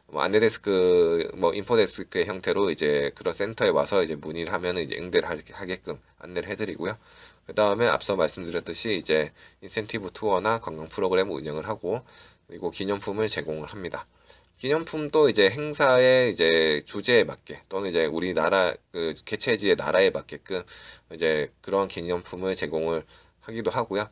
뭐 안내 데스크, 뭐 인포 데스크의 형태로 이제 그런 센터에 와서 이제 문의를 하면은 이제 응대를 하게끔 안내를 해드리고요. 그 다음에 앞서 말씀드렸듯이 이제 인센티브 투어나 관광 프로그램 운영을 하고, 그리고 기념품을 제공을 합니다. 기념품도 이제 행사의 이제 주제에 맞게 또는 이제 우리나라 그 개최지의 나라에 맞게끔 이제 그런 기념품을 제공을 하기도 하고요.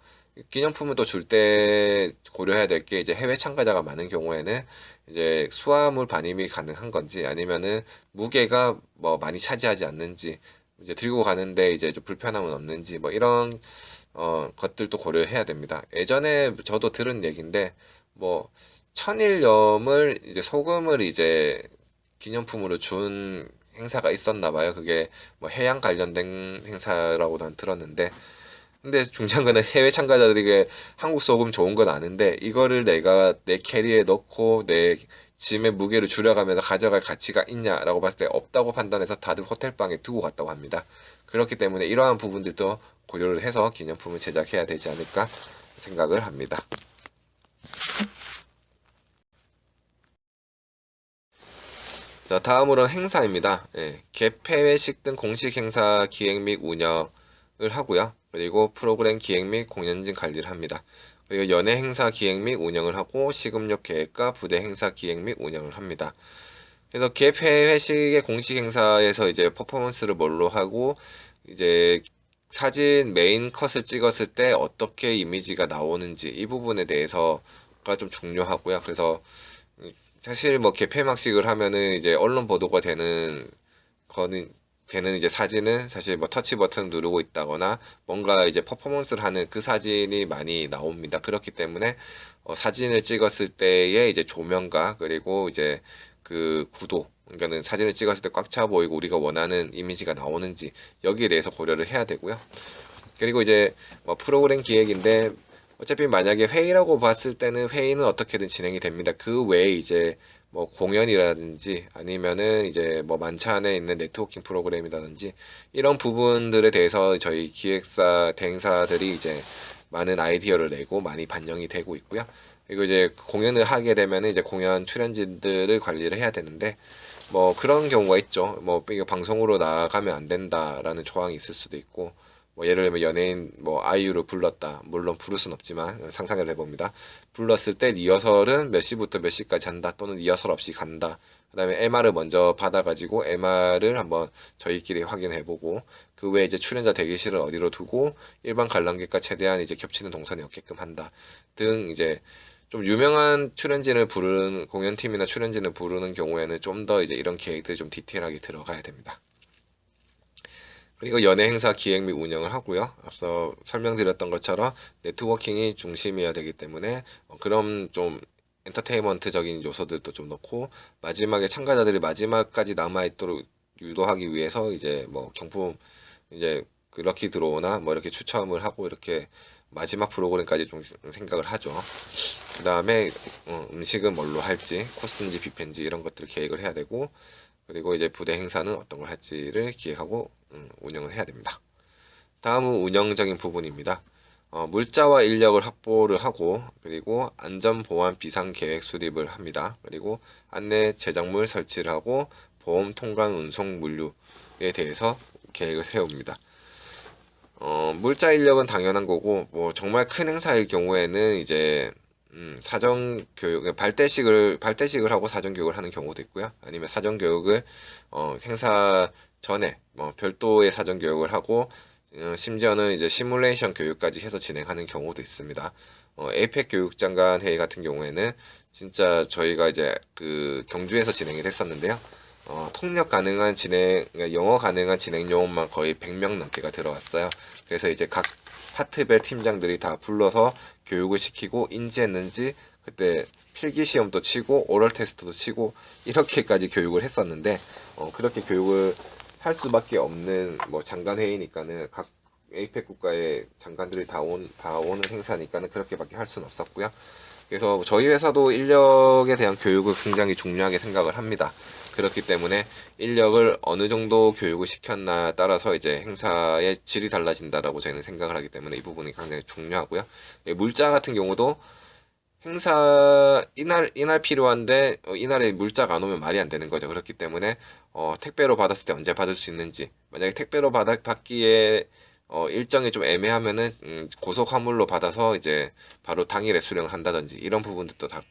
기념품을 또 줄 때 고려해야 될 게 이제 해외 참가자가 많은 경우에는 이제 수화물 반입이 가능한 건지 아니면은 무게가 뭐 많이 차지하지 않는지, 이제 들고 가는데 이제 좀 불편함은 없는지, 뭐 이런 것들도 고려해야 됩니다. 예전에 저도 들은 얘기인데 뭐 천일염을 이제 소금을 이제 기념품으로 준 행사가 있었나 봐요. 그게 뭐 해양 관련된 행사라고 난 들었는데, 근데 중요한 거는 해외 참가자들에게 한국 소금 좋은 건 아는데 이거를 내가 내 캐리에 넣고 내 짐의 무게를 줄여가면서 가져갈 가치가 있냐라고 봤을 때 없다고 판단해서 다들 호텔방에 두고 갔다고 합니다. 그렇기 때문에 이러한 부분들도 고려를 해서 기념품을 제작해야 되지 않을까 생각을 합니다. 자, 다음으로는 행사입니다. 예, 개폐회식 등 공식 행사 기획 및 운영을 하고요. 그리고 프로그램 기획 및 공연진 관리를 합니다. 그리고 연예 행사 기획 및 운영을 하고 식음료 계획과 부대 행사 기획 및 운영을 합니다. 그래서 개폐회식의 공식 행사에서 이제 퍼포먼스를 뭘로 하고 이제 사진 메인 컷을 찍었을 때 어떻게 이미지가 나오는지 이 부분에 대해서가 좀 중요하고요. 그래서 사실 뭐 개폐막식을 하면은 이제 언론 보도가 되는 이제 사진은 사실 뭐 터치 버튼 누르고 있다거나 뭔가 이제 퍼포먼스를 하는 그 사진이 많이 나옵니다. 그렇기 때문에 사진을 찍었을 때의 이제 조명과 그리고 이제 그 구도, 그러니까는 사진을 찍었을 때 꽉 차 보이고 우리가 원하는 이미지가 나오는지 여기에 대해서 고려를 해야 되고요. 그리고 이제 뭐 프로그램 기획인데 어차피 만약에 회의라고 봤을 때는 회의는 어떻게든 진행이 됩니다. 그 외에 이제 뭐 공연이라든지 아니면은 이제 뭐 만찬에 있는 네트워킹 프로그램이라든지 이런 부분들에 대해서 저희 기획사 대행사들이 이제 많은 아이디어를 내고 많이 반영이 되고 있고요. 그리고 이제 공연을 하게 되면 이제 공연 출연진들을 관리를 해야 되는데 뭐 그런 경우가 있죠. 뭐 이거 방송으로 나가면 안 된다라는 조항이 있을 수도 있고 뭐 예를 들면 연예인 뭐 아이유를 불렀다. 물론 부를 순 없지만 상상을 해봅니다. 불렀을 때 리허설은 몇 시부터 몇 시까지 한다. 또는 리허설 없이 간다. 그다음에 MR을 먼저 받아가지고 MR을 한번 저희끼리 확인해보고 그 외에 이제 출연자 대기실을 어디로 두고 일반 관람객과 최대한 이제 겹치는 동선이 없게끔 한다 등 이제 좀 유명한 출연진을 부르는 공연팀이나 출연진을 부르는 경우에는 좀 더 이제 이런 계획들이 좀 디테일하게 들어가야 됩니다. 그리고 연예 행사 기획 및 운영을 하고요. 앞서 설명드렸던 것처럼 네트워킹이 중심이어야 되기 때문에 그럼 좀 엔터테인먼트적인 요소들도 좀 넣고 마지막에 참가자들이 마지막까지 남아있도록 유도하기 위해서 이제 뭐 경품 이제 그 럭키 드로우나 뭐 이렇게 추첨을 하고 이렇게 마지막 프로그램까지 좀 생각을 하죠. 그 다음에 음식은 뭘로 할지 코스인지 뷔페인지 이런 것들을 계획을 해야 되고 그리고 이제 부대 행사는 어떤 걸 할지를 기획하고 운영을 해야 됩니다. 다음은 운영적인 부분입니다. 물자와 인력을 확보를 하고 그리고 안전보안 비상계획 수립을 합니다. 그리고 안내 제작물 설치를 하고 보험 통관 운송 물류에 대해서 계획을 세웁니다. 물자 인력은 당연한 거고 뭐 정말 큰 행사일 경우에는 이제 사전 교육 발대식을 하고 사전 교육을 하는 경우도 있고요. 아니면 사전 교육을 행사 전에 뭐 별도의 사전 교육을 하고 심지어는 이제 시뮬레이션 교육까지 해서 진행하는 경우도 있습니다. 에이펙 교육장관 회의 같은 경우에는 진짜 저희가 이제 그 경주에서 진행이 됐었는데요. 통역 가능한 그러니까 영어 가능한 진행 요원만 거의 100명 넘게가 들어왔어요. 그래서 이제 각 파트별 팀장들이 다 불러서 교육을 시키고 인지했는지 그때 필기 시험도 치고 오럴 테스트도 치고 이렇게까지 교육을 했었는데 그렇게 교육을 할 수밖에 없는 뭐 장관 회의니까는 각 에이펙 국가의 장관들이 다 오는 행사니까는 그렇게밖에 할 수는 없었고요. 그래서 저희 회사도 인력에 대한 교육을 굉장히 중요하게 생각을 합니다. 그렇기 때문에 인력을 어느 정도 교육을 시켰나에 따라서 이제 행사의 질이 달라진다라고 저희는 생각을 하기 때문에 이 부분이 굉장히 중요하고요. 물자 같은 경우도 행사 이날 필요한데 이날에 물자가 안 오면 말이 안 되는 거죠. 그렇기 때문에 택배로 받았을 때 언제 받을 수 있는지 만약에 택배로 받기에 일정이 좀 애매하면은 고속 화물로 받아서 이제 바로 당일에 수령을 한다든지 이런 부분들도 다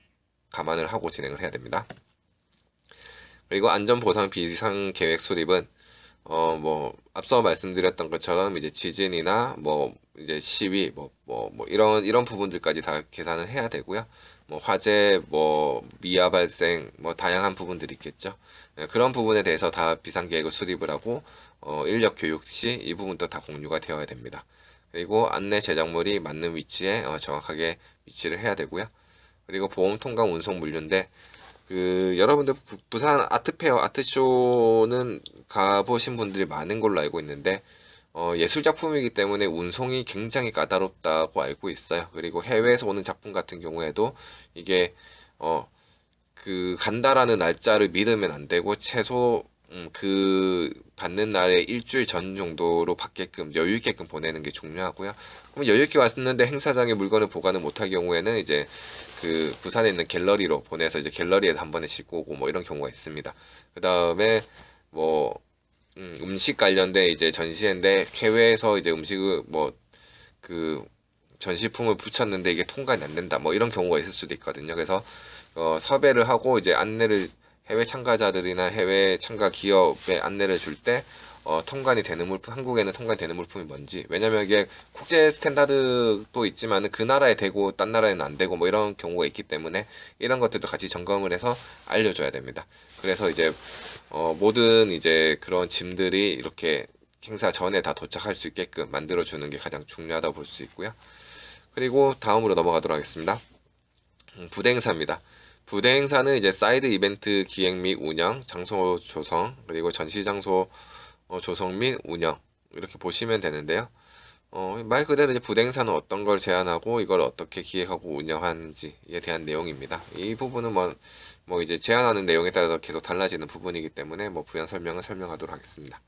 감안을 하고 진행을 해야 됩니다. 그리고 안전보상 비상 계획 수립은 뭐 앞서 말씀드렸던 것처럼 이제 지진이나 뭐 이제 시위 뭐 이런 부분들까지 다 계산을 해야 되고요. 뭐 화재 뭐 미아 발생 뭐 다양한 부분들이 있겠죠. 그런 부분에 대해서 다 비상 계획을 수립을 하고 인력 교육 시 이 부분도 다 공유가 되어야 됩니다. 그리고 안내 제작물이 맞는 위치에 정확하게 위치를 해야 되고요. 그리고 보험 통관 운송 물류인데 여러분들 부산 아트페어 아트쇼는 가보신 분들이 많은 걸로 알고 있는데 예술 작품이기 때문에 운송이 굉장히 까다롭다고 알고 있어요. 그리고 해외에서 오는 작품 같은 경우에도 이게 그 간다라는 날짜를 믿으면 안 되고 최소 그 받는 날에 일주일 전 정도로 받게끔 여유 있게끔 보내는 게 중요하고요. 그럼 여유 있게 왔는데 행사장에 물건을 보관을 못할 경우에는 이제 그 부산에 있는 갤러리로 보내서 이제 갤러리에서 한 번에 싣고 오고 뭐 이런 경우가 있습니다. 그 다음에 뭐 음식 관련된 이제 전시회인데 해외에서 이제 음식을 뭐 그 전시품을 붙였는데 이게 통관이 안 된다 뭐 이런 경우가 있을 수도 있거든요. 그래서 섭외를 하고 이제 안내를 해외 참가자들이나 해외 참가 기업에 안내를 줄 때 통관이 되는 물품, 한국에는 통관이 되는 물품이 뭔지. 왜냐면 이게 국제 스탠다드도 있지만은 그 나라에 되고 딴 나라에는 안 되고 뭐 이런 경우가 있기 때문에 이런 것들도 같이 점검을 해서 알려줘야 됩니다. 그래서 이제 모든 이제 그런 짐들이 이렇게 행사 전에 다 도착할 수 있게끔 만들어주는 게 가장 중요하다고 볼 수 있고요. 그리고 다음으로 넘어가도록 하겠습니다. 부대 행사입니다. 부대 행사는 이제 사이드 이벤트 기획 및 운영, 장소 조성, 그리고 전시 장소 조성 및 운영 이렇게 보시면 되는데요. 말 그대로 이제 부대 행사는 어떤 걸 제안하고 이걸 어떻게 기획하고 운영하는지에 대한 내용입니다. 이 부분은 뭐 이제 제안하는 내용에 따라서 계속 달라지는 부분이기 때문에 뭐 부연 설명은 설명하도록 하겠습니다.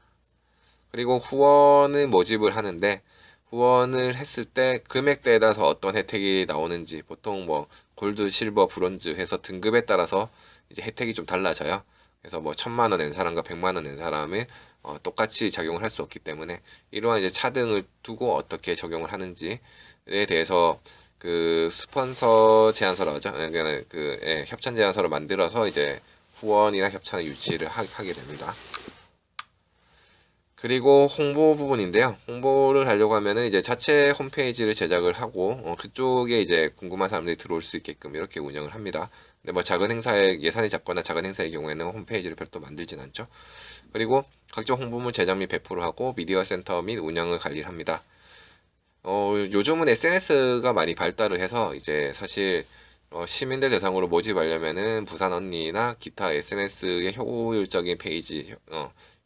그리고 후원을 모집을 하는데 후원을 했을 때 금액대에 따라서 어떤 혜택이 나오는지 보통 뭐 골드, 실버, 브론즈 해서 등급에 따라서 이제 혜택이 좀 달라져요. 그래서 뭐 1,000만 원 낸 사람과 100만 원 낸 사람이 똑같이 적용을 할 수 없기 때문에 이러한 이제 차등을 두고 어떻게 적용을 하는지에 대해서 그 스폰서 제안서라고 하죠. 그러니까 협찬 제안서를 만들어서 이제 후원이나 협찬을 유치를 하게 됩니다. 그리고 홍보 부분인데요. 홍보를 하려고 하면은 이제 자체 홈페이지를 제작을 하고 그쪽에 이제 궁금한 사람들이 들어올 수 있게끔 이렇게 운영을 합니다. 근데 뭐 작은 행사에 예산이 작거나 작은 행사의 경우에는 홈페이지를 별도 만들진 않죠. 그리고 각종 홍보물 제작 및 배포를 하고 미디어 센터 및 운영을 관리를 합니다. 요즘은 SNS가 많이 발달을 해서 이제 사실 시민들 대상으로 모집하려면은 부산 언니나 기타 SNS의 효율적인 페이지,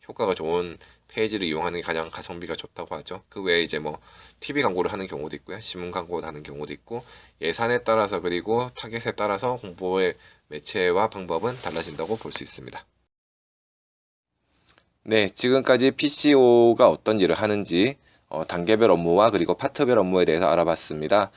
효과가 좋은 페이지를 이용하는 게 가장 가성비가 좋다고 하죠. 그 외에 이제 뭐 TV 광고를 하는 경우도 있고요. 신문 광고를 하는 경우도 있고 예산에 따라서 그리고 타겟에 따라서 홍보의 매체와 방법은 달라진다고 볼 수 있습니다. 네, 지금까지 PCO가 어떤 일을 하는지 단계별 업무와 그리고 파트별 업무에 대해서 알아봤습니다.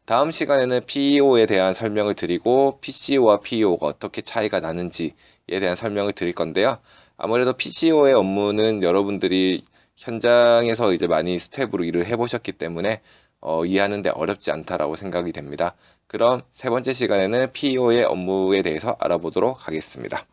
다음 시간에는 PEO에 대한 설명을 드리고 PCO와 PEO가 어떻게 차이가 나는지에 대한 설명을 드릴 건데요. 아무래도 PCO의 업무는 여러분들이 현장에서 이제 많이 스텝으로 일을 해보셨기 때문에 이해하는데 어렵지 않다라고 생각이 됩니다. 그럼 세 번째 시간에는 PEO의 업무에 대해서 알아보도록 하겠습니다.